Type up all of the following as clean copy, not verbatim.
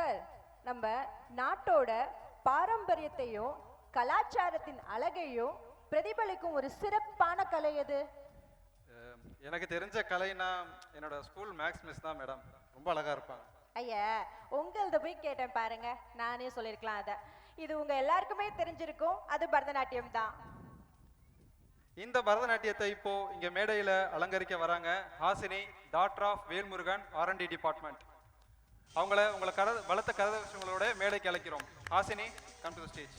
Sir, நம்ம நாட்டோட பாரம்பரியத்தையும் கலாச்சாரத்தின் அழகையும் பிரதிபலிக்கும் ஒரு சிறப்பான கலை எது? எனக்கு தெரிஞ்ச கலைனா என்னோட ஸ்கூல் மேக்ஸ் மிஸ் தான் மேடம். ரொம்ப அழகா இருப்பாங்க. ஐயா, உங்களத போய் கேட்டேன் பாருங்க, நானே சொல்லியிருக்கலாம் அத. இது உங்க எல்லாருக்குமே தெரிஞ்சிருக்கும், அது பரதநாட்டியம் தான். இந்த பரதநாட்டியத்தை இப்போ இங்க மேடையில அலங்கரிக்க வராங்க Hasini, doctor of Velmurugan R&D department. உங்களை பலத்த கரதோஷங்களோட மேடைக்கு அழைக்கிறோம். Hasini, come to the stage.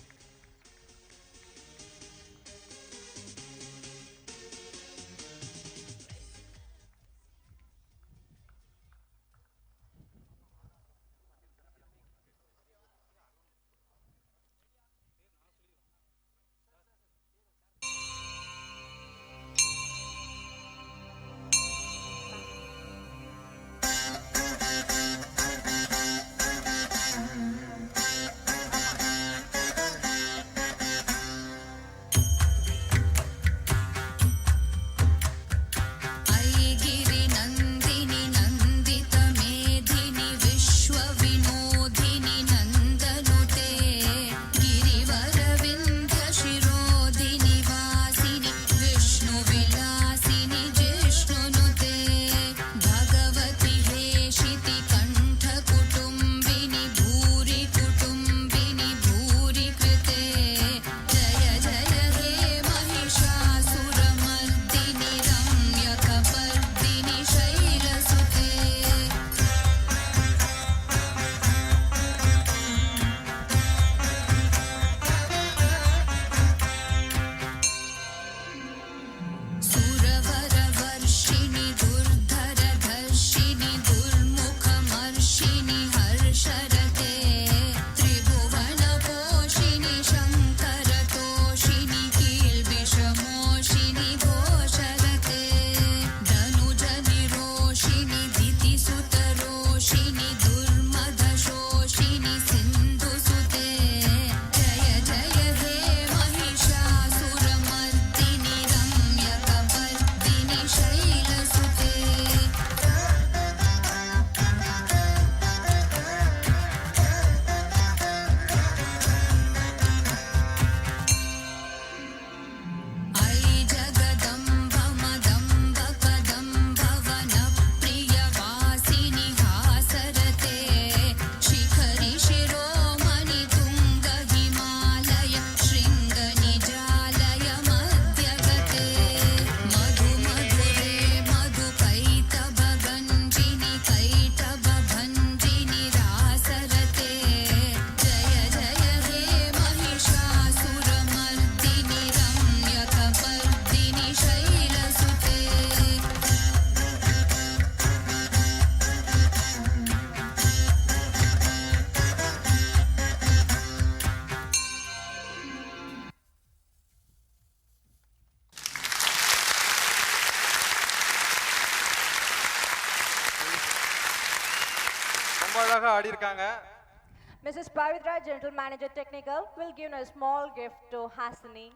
Mrs. Pavitra, General Manager Technical, will give a small gift to Hasini.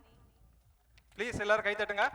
Please, எல்லாரும் கை தட்டுங்க.